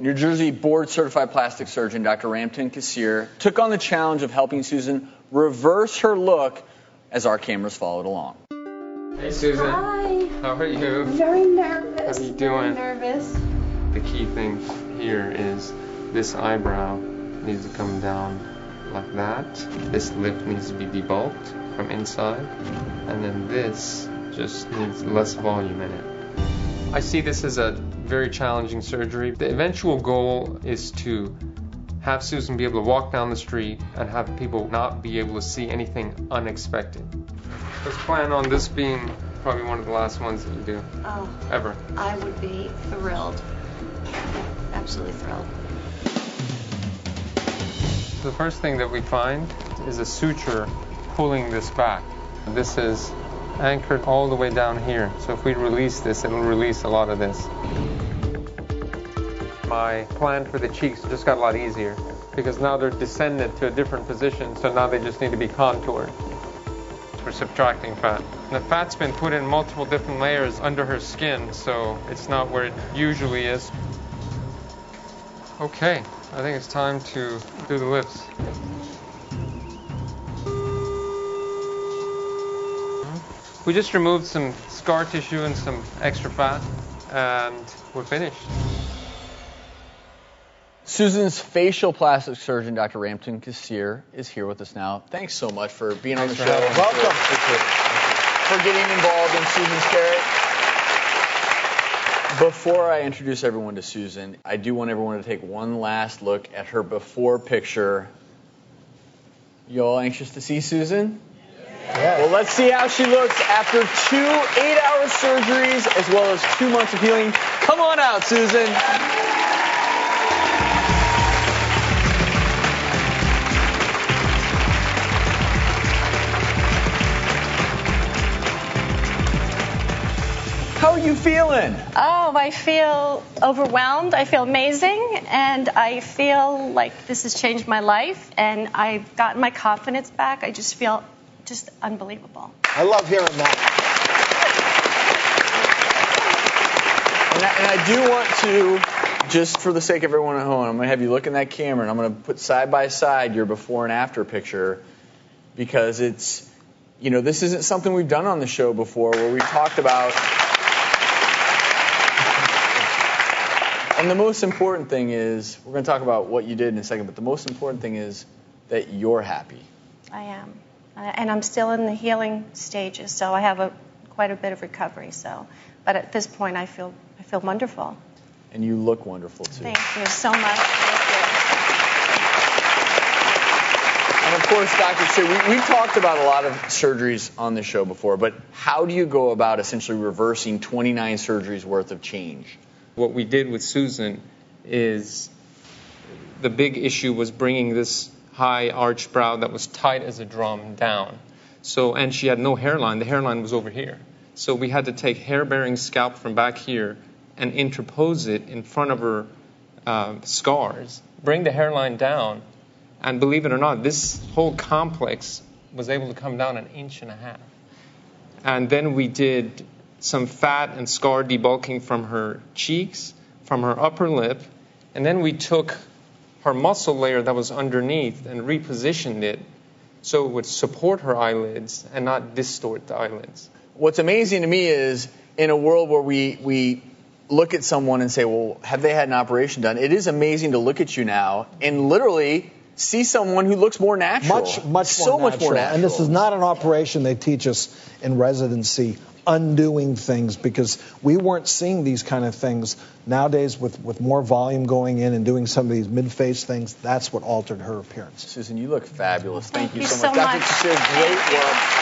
New Jersey board-certified plastic surgeon Dr. Ramtin Kassir took on the challenge of helping Susan reverse her look as our cameras followed along. Hey Susan. Hi. How are you? Very nervous. How are you doing? Very nervous. The key thing here is this eyebrow needs to come down like that. This lip needs to be debulked from inside. And then this just needs less volume in it. I see this as a very challenging surgery. The eventual goal is to have Susan be able to walk down the street and have people not be able to see anything unexpected. Let's plan on this being probably one of the last ones that you do. Oh. Ever. I would be thrilled. Absolutely thrilled. The first thing that we find is a suture pulling this back. This is anchored all the way down here. So if we release this, it'll release a lot of this. My plan for the cheeks just got a lot easier because now they're descended to a different position, so now they just need to be contoured. We're subtracting fat. And the fat's been put in multiple different layers under her skin, so it's not where it usually is. Okay, I think it's time to do the lips. We just removed some scar tissue and some extra fat, and we're finished. Susan's facial plastic surgeon, Dr. Ramtin Kassir, is here with us now. Thanks so much for being on the show. Welcome. For getting involved in Susan's care. Before I introduce everyone to Susan, I do want everyone to take one last look at her before picture. You all anxious to see Susan? Yeah. Well, let's see how she looks after 2 8-hour surgeries as well as 2 months of healing. Come on out, Susan. How are you feeling? Oh, I feel overwhelmed. I feel amazing. And I feel like this has changed my life. And I've gotten my confidence back. I just feel just unbelievable. I love hearing that. And I do want to, just for the sake of everyone at home, I'm going to have you look in that camera and I'm going to put side by side your before and after picture because it's, you know, this isn't something we've done on the show before where we talked about. And the most important thing is, we're going to talk about what you did in a second, but the most important thing is that you're happy. I am. And I'm still in the healing stages, so I have quite a bit of recovery. But at this point, I feel wonderful. And you look wonderful, too. Thank you so much. Thank you. And of course, Dr. Kassir, we've talked about a lot of surgeries on the show before, but how do you go about essentially reversing 29 surgeries worth of change? What we did with Susan is the big issue was bringing this high arched brow that was tight as a drum down. So, and she had no hairline. The hairline was over here. So we had to take hair-bearing scalp from back here and interpose it in front of her scars, bring the hairline down, and believe it or not, this whole complex was able to come down 1.5 inches. And then we did some fat and scar debulking from her cheeks, from her upper lip, and then we took her muscle layer that was underneath and repositioned it so it would support her eyelids and not distort the eyelids. What's amazing to me is in a world where we look at someone and say, well, have they had an operation done? It is amazing to look at you now and literally see someone who looks more natural. Much more natural. And this is not an operation they teach us in residency, undoing things, because we weren't seeing these kind of things. Nowadays, with more volume going in and doing some of these mid-face things, that's what altered her appearance. Susan, you look fabulous. Thank you so much. Dr. Kassir, great work.